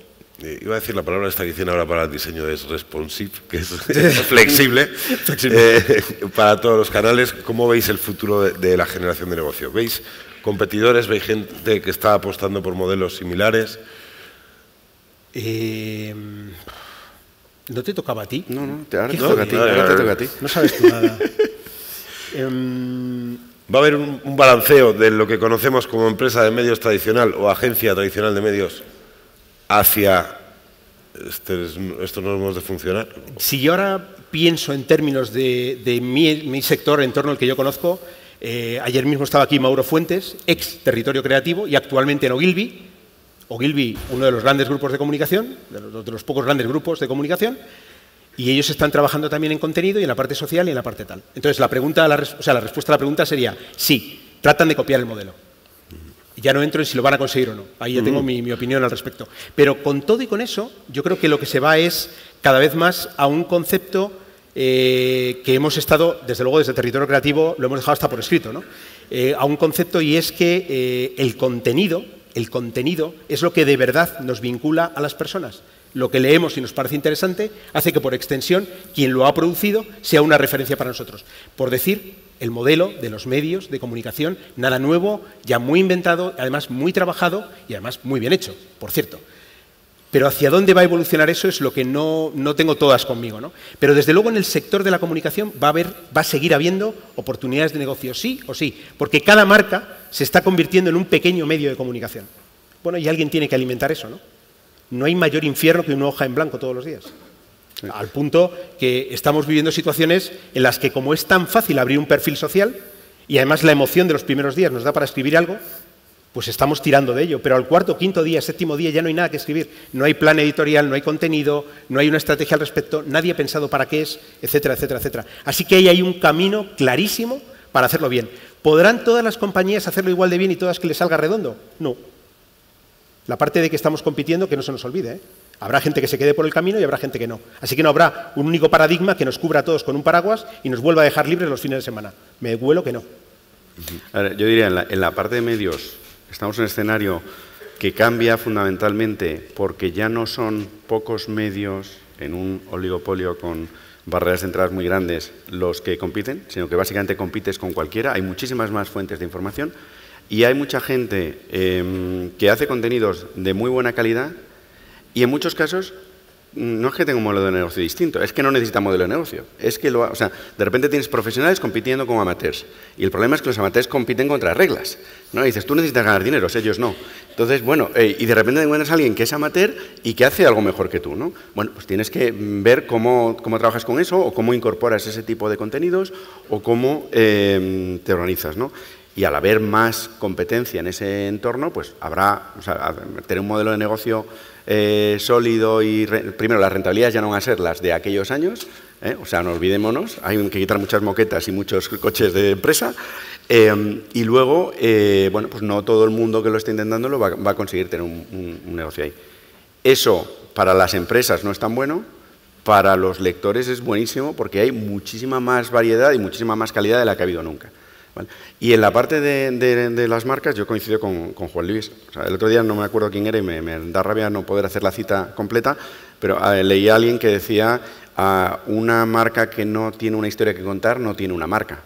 iba a decir la palabra esta que dicen ahora para el diseño, es responsive, que es flexible, para todos los canales? ¿Cómo veis el futuro de la generación de negocio? ¿Veis competidores? ¿Veis gente que está apostando por modelos similares? ¿No te tocaba a ti? No, ahora te toca a ti. Ahora te toca a ti. No sabes tú nada. ¿Va a haber un balanceo de lo que conocemos como empresa de medios tradicional o agencia tradicional de medios hacia estos nuevos modos de funcionar? Si yo ahora pienso en términos de mi sector, en torno al que yo conozco, Ayer mismo estaba aquí Mauro Fuentes, ex Territorio Creativo y actualmente en Ogilvy. Ogilvy, uno de los grandes grupos de comunicación, de los pocos grandes grupos de comunicación, y ellos están trabajando también en contenido y en la parte social y en la parte tal. Entonces, la respuesta a la pregunta sería sí, tratan de copiar el modelo. Ya no entro en si lo van a conseguir o no. Ahí ya tengo mi opinión al respecto. Pero con todo y con eso, yo creo que lo que se va es cada vez más a un concepto que hemos estado, desde luego desde Territorio Creativo, lo hemos dejado hasta por escrito, ¿no? A un concepto, y es que el contenido es lo que de verdad nos vincula a las personas. Lo que leemos y nos parece interesante hace que, por extensión, quien lo ha producido sea una referencia para nosotros. Por decir, el modelo de los medios de comunicación, nada nuevo, ya muy inventado, además muy trabajado y además muy bien hecho, por cierto. Pero hacia dónde va a evolucionar eso es lo que no tengo todas conmigo, ¿no? Pero desde luego en el sector de la comunicación va a seguir habiendo oportunidades de negocio, sí o sí, porque cada marca se está convirtiendo en un pequeño medio de comunicación. Bueno, y alguien tiene que alimentar eso, ¿no? No hay mayor infierno que una hoja en blanco todos los días. Sí. Al punto que estamos viviendo situaciones en las que, como es tan fácil abrir un perfil social y además la emoción de los primeros días nos da para escribir algo, pues estamos tirando de ello. Pero al cuarto, quinto día, séptimo día ya no hay nada que escribir. No hay plan editorial, no hay contenido, no hay una estrategia al respecto, nadie ha pensado para qué es, etcétera, etcétera, etcétera. Así que ahí hay un camino clarísimo para hacerlo bien. ¿Podrán todas las compañías hacerlo igual de bien y todas que les salga redondo? No. La parte de que estamos compitiendo, que no se nos olvide, ¿eh? Habrá gente que se quede por el camino y habrá gente que no. Así que no habrá un único paradigma que nos cubra a todos con un paraguas y nos vuelva a dejar libres los fines de semana. Me huelo que no. A ver, yo diría, en la parte de medios, estamos en un escenario que cambia fundamentalmente porque ya no son pocos medios en un oligopolio con barreras de entradas muy grandes los que compiten, sino que básicamente compites con cualquiera. Hay muchísimas más fuentes de información. Y hay mucha gente que hace contenidos de muy buena calidad y en muchos casos no es que tenga un modelo de negocio distinto, es que no necesita modelo de negocio. Es que de repente tienes profesionales compitiendo con amateurs y el problema es que los amateurs compiten contra reglas, ¿no? Y dices, tú necesitas ganar dinero, ellos no. Entonces, bueno, y de repente encuentras a alguien que es amateur y que hace algo mejor que tú, ¿no? Bueno, pues tienes que ver cómo trabajas con eso o cómo incorporas ese tipo de contenidos o cómo te organizas, ¿no? Y al haber más competencia en ese entorno, pues habrá, tener un modelo de negocio sólido y, primero, las rentabilidades ya no van a ser las de aquellos años, no olvidémonos, hay que quitar muchas moquetas y muchos coches de empresa, y luego, bueno, pues no todo el mundo que lo esté intentando va a conseguir tener un negocio ahí. Eso, para las empresas no es tan bueno, para los lectores es buenísimo porque hay muchísima más variedad y muchísima más calidad de la que ha habido nunca. ¿Vale? Y en la parte de las marcas yo coincido con Juan Luis. El otro día no me acuerdo quién era y me da rabia no poder hacer la cita completa, pero leí a alguien que decía una marca que no tiene una historia que contar no tiene una marca.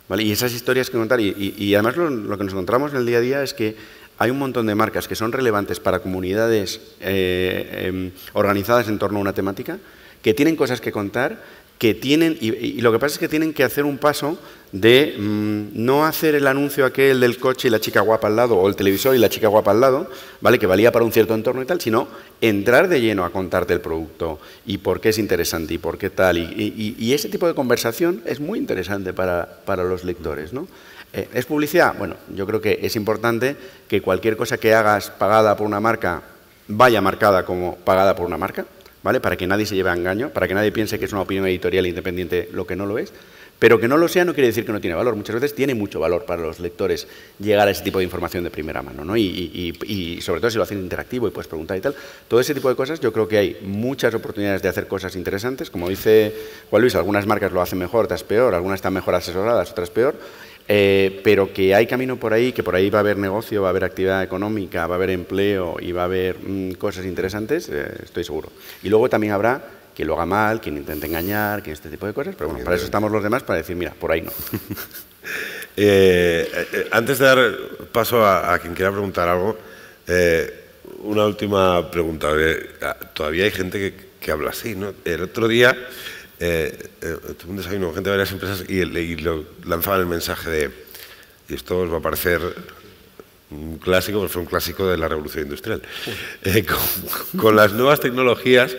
¿Vale? Y esas historias que contar, y además lo que nos encontramos en el día a día es que hay un montón de marcas que son relevantes para comunidades organizadas en torno a una temática, que tienen cosas que contar, que tienen, y lo que pasa es que tienen que hacer un paso de no hacer el anuncio aquel del coche y la chica guapa al lado, o el televisor y la chica guapa al lado, ¿vale? Que valía para un cierto entorno y tal, sino entrar de lleno a contarte el producto y por qué es interesante y por qué tal. Y ese tipo de conversación es muy interesante para los lectores, ¿no? ¿Es publicidad? Bueno, yo creo que es importante que cualquier cosa que hagas pagada por una marca vaya marcada como pagada por una marca, ¿vale? Para que nadie se lleve a engaño, para que nadie piense que es una opinión editorial independiente lo que no lo es. Pero que no lo sea no quiere decir que no tiene valor. Muchas veces tiene mucho valor para los lectores llegar a ese tipo de información de primera mano, ¿no? Y sobre todo si lo hacen interactivo y puedes preguntar y tal. Todo ese tipo de cosas, yo creo que hay muchas oportunidades de hacer cosas interesantes. Como dice Juan Luis, algunas marcas lo hacen mejor, otras peor, algunas están mejor asesoradas, otras peor. Pero que hay camino por ahí, que por ahí va a haber negocio, va a haber actividad económica, va a haber empleo y va a haber cosas interesantes, estoy seguro. Y luego también habrá quien lo haga mal, quien intente engañar, quien este tipo de cosas, pero bueno, para eso estamos los demás, para decir, mira, por ahí no. Antes de dar paso a quien quiera preguntar algo, una última pregunta. Todavía hay gente que habla así, ¿no? El otro día tuve un desayuno con gente de varias empresas y lo lanzaban el mensaje de, y esto os va a parecer un clásico, pero fue un clásico de la revolución industrial. Con las nuevas tecnologías,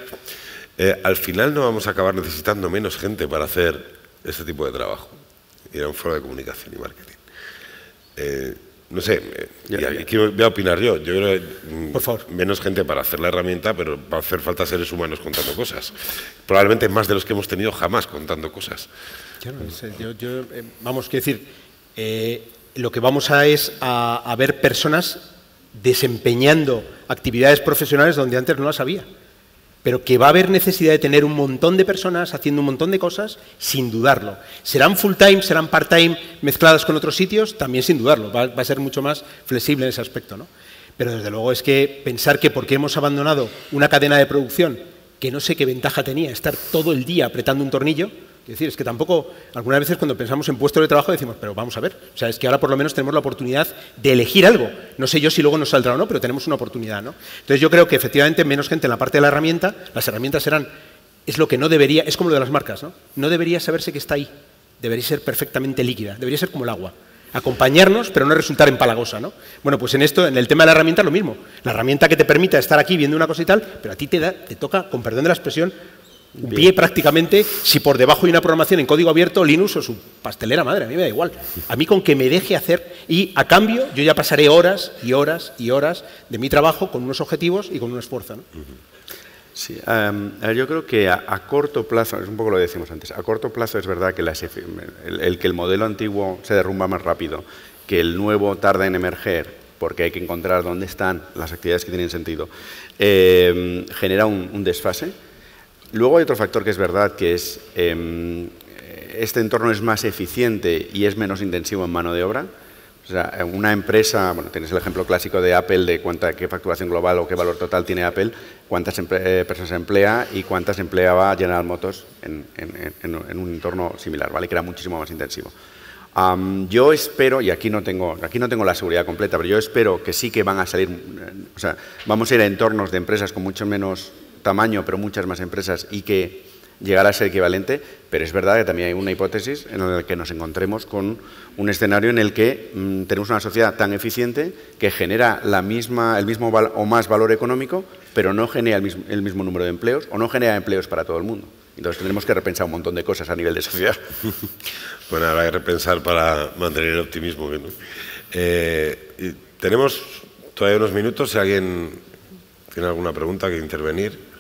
al final no vamos a acabar necesitando menos gente para hacer este tipo de trabajo. y era un foro de comunicación y marketing. No sé, y aquí voy a opinar yo. Yo creo que por favor, menos gente para hacer la herramienta, pero va a hacer falta seres humanos contando cosas. Probablemente más de los que hemos tenido jamás contando cosas. Vamos, quiero decir, lo que vamos es a ver personas desempeñando actividades profesionales donde antes no las había. Pero que va a haber necesidad de tener un montón de personas haciendo un montón de cosas, sin dudarlo. ¿Serán full-time, serán part-time mezcladas con otros sitios? También sin dudarlo. Va a ser mucho más flexible en ese aspecto, ¿no? Pero desde luego es que pensar que porque hemos abandonado una cadena de producción que no sé qué ventaja tenía estar todo el día apretando un tornillo, es decir, es que tampoco, algunas veces cuando pensamos en puestos de trabajo decimos, pero vamos a ver, o sea, es que ahora por lo menos tenemos la oportunidad de elegir algo. No sé yo si luego nos saldrá o no, pero tenemos una oportunidad, ¿no? Entonces yo creo que efectivamente menos gente en la parte de la herramienta, las herramientas serán, es lo que no debería, es como lo de las marcas, ¿no? No debería saberse que está ahí, debería ser perfectamente líquida, debería ser como el agua. Acompañarnos, pero no resultar empalagosa, ¿no? Bueno, pues en esto, en el tema de la herramienta, lo mismo. La herramienta que te permita estar aquí viendo una cosa y tal, pero a ti te toca, con perdón de la expresión, un pie prácticamente, si por debajo hay una programación en código abierto, Linux o su pastelera madre, a mí me da igual. A mí con que me deje hacer, y a cambio yo ya pasaré horas y horas y horas de mi trabajo con unos objetivos y con un esfuerzo, ¿no? Sí, yo creo que a corto plazo, es un poco lo que decíamos antes, a corto plazo es verdad que que el modelo antiguo se derrumba más rápido, que el nuevo tarda en emerger, porque hay que encontrar dónde están las actividades que tienen sentido, genera un desfase. Luego hay otro factor que es verdad, que es este entorno es más eficiente y es menos intensivo en mano de obra. O sea, una empresa, bueno, tienes el ejemplo clásico de Apple, de qué facturación global o qué valor total tiene Apple, cuántas personas emplea y cuántas empleaba General Motors en un entorno similar, ¿vale? Que era muchísimo más intensivo. Yo espero, y aquí no tengo la seguridad completa, pero yo espero que sí que van a salir, o sea, vamos a ir a entornos de empresas con mucho menos tamaño, pero muchas más empresas y que llegará a ser equivalente, pero es verdad que también hay una hipótesis en la que nos encontremos con un escenario en el que tenemos una sociedad tan eficiente que genera el mismo o más valor económico, pero no genera el mismo número de empleos o no genera empleos para todo el mundo. Entonces tendremos que repensar un montón de cosas a nivel de sociedad. Bueno, habrá que repensar para mantener el optimismo, ¿no? Tenemos todavía unos minutos, si alguien tiene alguna pregunta que intervenir.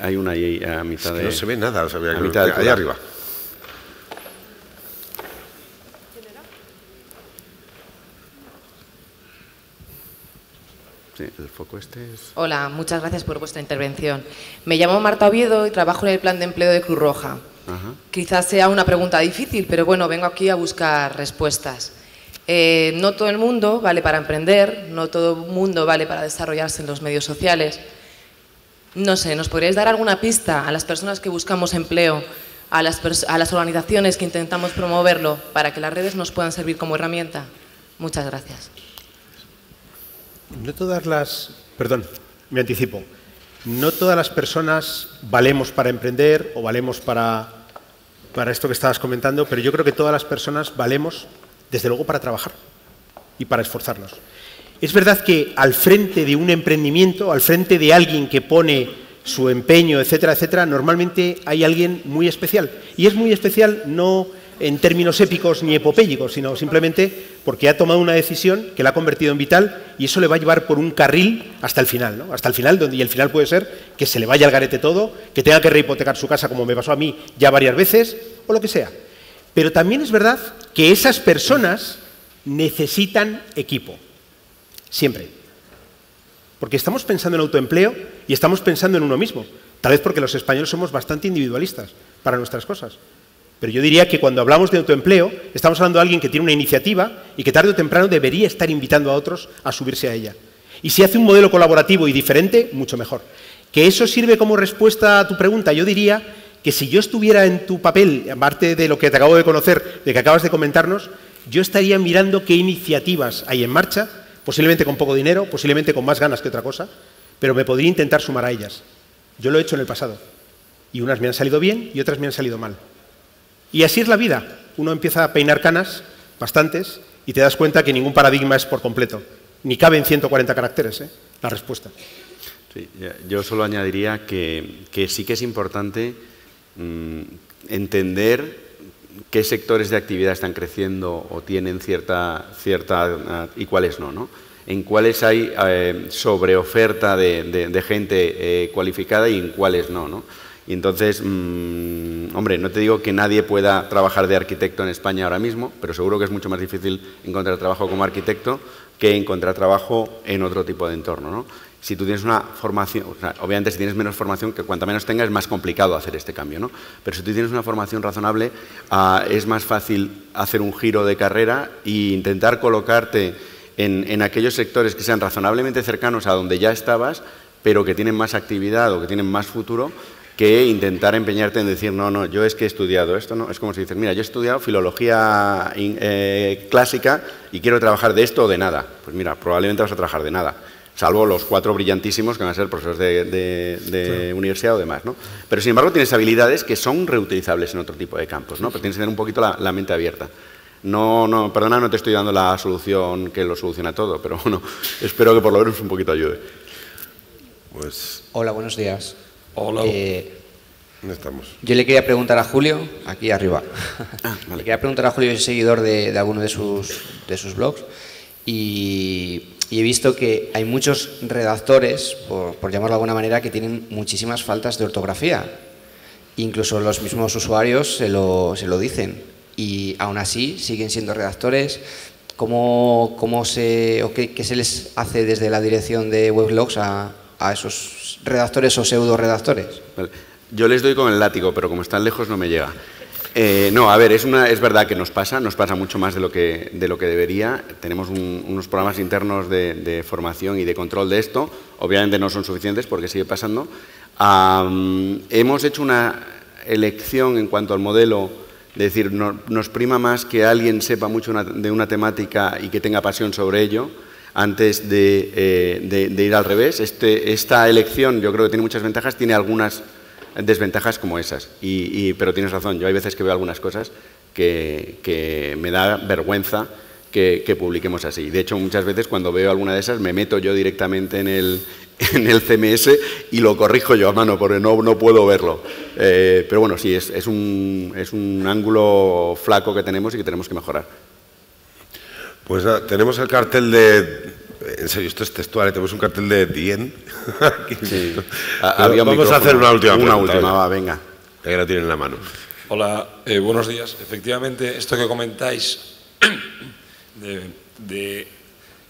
Hay una ahí a mitad de... No se ve nada, o sea, a mitad de allá arriba. Sí, el foco este es... Hola, muchas gracias por vuestra intervención. Me llamo Marta Oviedo y trabajo en el plan de empleo de Cruz Roja. Ajá. Quizás sea una pregunta difícil, pero bueno, vengo aquí a buscar respuestas. No todo el mundo vale para emprender, no todo el mundo vale para desarrollarse en los medios sociales. No sé, ¿nos podríais dar alguna pista a las personas que buscamos empleo, a las organizaciones que intentamos promoverlo, para que las redes nos puedan servir como herramienta? Muchas gracias. No todas las... Perdón, me anticipo. No todas las personas valemos para emprender o valemos para esto que estabas comentando, pero yo creo que todas las personas valemos, desde luego, para trabajar y para esforzarnos. Es verdad que al frente de un emprendimiento, al frente de alguien que pone su empeño, etcétera, etcétera, normalmente hay alguien muy especial. Y es muy especial no en términos épicos ni epopélicos, sino simplemente porque ha tomado una decisión que la ha convertido en vital y eso le va a llevar por un carril hasta el final, ¿no? Hasta el final, y el final puede ser que se le vaya al garete todo, que tenga que rehipotecar su casa como me pasó a mí ya varias veces, o lo que sea. Pero también es verdad que esas personas necesitan equipo. Siempre. Porque estamos pensando en autoempleo y estamos pensando en uno mismo. Tal vez porque los españoles somos bastante individualistas para nuestras cosas. Pero yo diría que cuando hablamos de autoempleo, estamos hablando de alguien que tiene una iniciativa y que tarde o temprano debería estar invitando a otros a subirse a ella. Y si hace un modelo colaborativo y diferente, mucho mejor. ¿Que eso sirve como respuesta a tu pregunta? Yo diría que si yo estuviera en tu papel, aparte de lo que te acabo de conocer, de que acabas de comentarnos, yo estaría mirando qué iniciativas hay en marcha, posiblemente con poco dinero, posiblemente con más ganas que otra cosa, pero me podría intentar sumar a ellas. Yo lo he hecho en el pasado. Y unas me han salido bien y otras me han salido mal. Y así es la vida. Uno empieza a peinar canas, bastantes, y te das cuenta que ningún paradigma es por completo. Ni cabe en 140 caracteres, la respuesta. Sí, yo solo añadiría que sí que es importante entender qué sectores de actividad están creciendo o tienen cierta y cuáles no, ¿no? En cuáles hay sobreoferta de gente cualificada y en cuáles no, ¿no? Y entonces, hombre, no te digo que nadie pueda trabajar de arquitecto en España ahora mismo, pero seguro que es mucho más difícil encontrar trabajo como arquitecto que encontrar trabajo en otro tipo de entorno, ¿no? Si tú tienes una formación, o sea, obviamente si tienes menos formación, que cuanta menos tengas es más complicado hacer este cambio, ¿no? Pero si tú tienes una formación razonable, es más fácil hacer un giro de carrera e intentar colocarte en aquellos sectores que sean razonablemente cercanos a donde ya estabas, pero que tienen más actividad o que tienen más futuro, que intentar empeñarte en decir, no, yo es que he estudiado esto, ¿no? Es como si dices, mira, yo he estudiado filología clásica y quiero trabajar de esto o de nada. Pues mira, probablemente vas a trabajar de nada, salvo los 4 brillantísimos que van a ser profesores de universidad o demás, ¿no? Pero sin embargo tienes habilidades que son reutilizables en otro tipo de campos, ¿no? Pero tienes que tener un poquito la mente abierta. No, perdona, no te estoy dando la solución que lo soluciona todo, pero bueno, espero que por lo menos un poquito ayude. Pues... Hola, buenos días. Hola. ¿Dónde estamos? Yo le quería preguntar a Julio, aquí arriba. Vale. Le quería preguntar a Julio, yo soy seguidor de alguno de sus blogs, y he visto que hay muchos redactores, por llamarlo de alguna manera, que tienen muchísimas faltas de ortografía. Incluso los mismos usuarios se lo dicen. Y aún así siguen siendo redactores. ¿Qué se les hace desde la dirección de Weblogs a esos redactores o pseudo-redactores? Vale. Yo les doy con el látigo, pero como están lejos no me llega. No, a ver, es verdad que nos pasa mucho más de lo que debería. Tenemos unos programas internos de formación y de control de esto. Obviamente no son suficientes porque sigue pasando. Hemos hecho una elección en cuanto al modelo. Es decir, nos prima más que alguien sepa mucho de una temática y que tenga pasión sobre ello antes de ir al revés. Esta elección yo creo que tiene muchas ventajas, tiene algunas desventajas como esas. Pero tienes razón, yo hay veces que veo algunas cosas que me da vergüenza que publiquemos así. De hecho, muchas veces cuando veo alguna de esas me meto yo directamente en el CMS y lo corrijo yo a mano porque no puedo verlo. Pero bueno, sí, es un ángulo flaco que tenemos y que tenemos que mejorar. Pues tenemos el cartel de... En serio, esto es textual, tenemos un cartel de Dien. Sí. Vamos a hacer una última pregunta. Una última, va, venga. Ya que la tienen en la mano. Hola, buenos días. Efectivamente, esto que comentáis de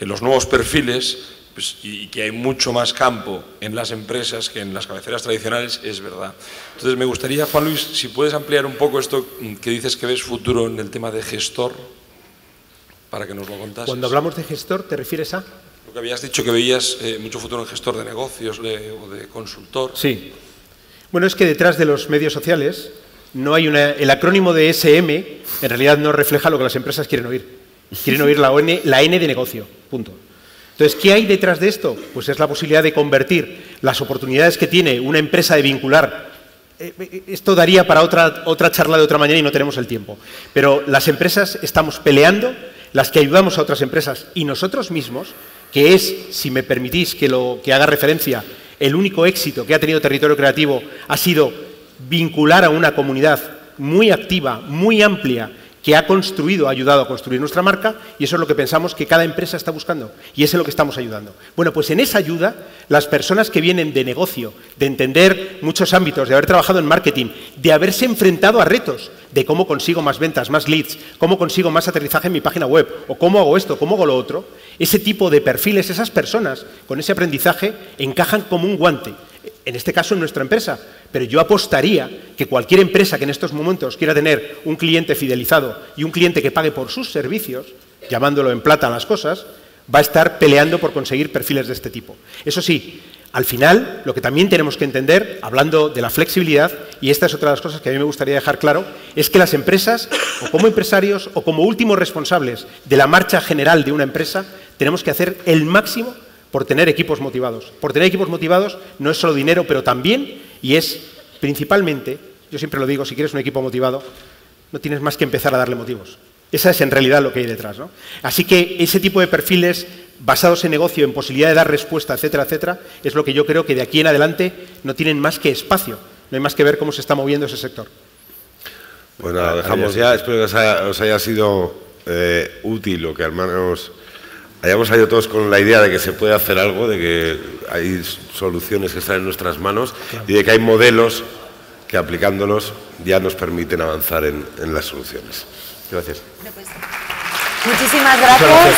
los nuevos perfiles, pues, y que hay mucho más campo en las empresas que en las cabeceras tradicionales, es verdad. Entonces, me gustaría, Juan Luis, si puedes ampliar un poco esto que dices que ves futuro en el tema de gestor, para que nos lo contases. Cuando hablamos de gestor, ¿te refieres a...? Lo que habías dicho que veías mucho futuro en gestor de negocios o de consultor. Sí. Bueno, es que detrás de los medios sociales no hay el acrónimo de SM en realidad no refleja lo que las empresas quieren oír. Quieren oír la N de negocio, punto. Entonces, ¿qué hay detrás de esto? Pues es la posibilidad de convertir las oportunidades que tiene una empresa de vincular. Esto daría para otra charla de otra mañana y no tenemos el tiempo. Pero las empresas estamos peleando, las que ayudamos a otras empresas y nosotros mismos, que es, si me permitís que haga referencia, el único éxito que ha tenido Territorio Creativo ha sido vincular a una comunidad muy activa, muy amplia, que ha ayudado a construir nuestra marca, y eso es lo que pensamos que cada empresa está buscando, y es en lo que estamos ayudando. Bueno, pues en esa ayuda, las personas que vienen de negocio, de entender muchos ámbitos, de haber trabajado en marketing, de haberse enfrentado a retos, de cómo consigo más ventas, más leads, cómo consigo más aterrizaje en mi página web, o cómo hago esto, cómo hago lo otro, ese tipo de perfiles, esas personas con ese aprendizaje encajan como un guante. En este caso en nuestra empresa, pero yo apostaría que cualquier empresa que en estos momentos quiera tener un cliente fidelizado y un cliente que pague por sus servicios, llamándolo en plata a las cosas, va a estar peleando por conseguir perfiles de este tipo. Eso sí, al final, lo que también tenemos que entender, hablando de la flexibilidad, y esta es otra de las cosas que a mí me gustaría dejar claro, es que las empresas, o como empresarios, o como últimos responsables de la marcha general de una empresa, tenemos que hacer el máximo por tener equipos motivados. Por tener equipos motivados no es solo dinero, pero también, y es principalmente, yo siempre lo digo, si quieres un equipo motivado, no tienes más que empezar a darle motivos. Esa es en realidad lo que hay detrás, ¿no? Así que ese tipo de perfiles basados en negocio, en posibilidad de dar respuesta, etcétera, etcétera, es lo que yo creo que de aquí en adelante no tienen más que espacio No hay más que ver cómo se está moviendo ese sector. Pues nada, dejamos ya. Espero que os haya sido útil o que al menos hayamos salido todos con la idea de que se puede hacer algo, de que hay soluciones que están en nuestras manos y de que hay modelos que aplicándolos ya nos permiten avanzar en las soluciones. Gracias. Muchísimas gracias.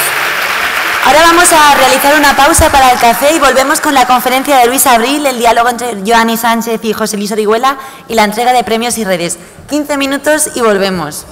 Ahora vamos a realizar una pausa para el café y volvemos con la conferencia de Luis Abril, el diálogo entre Joanny Sánchez y José Luis Orihuela y la entrega de premios y redes. 15 minutos y volvemos.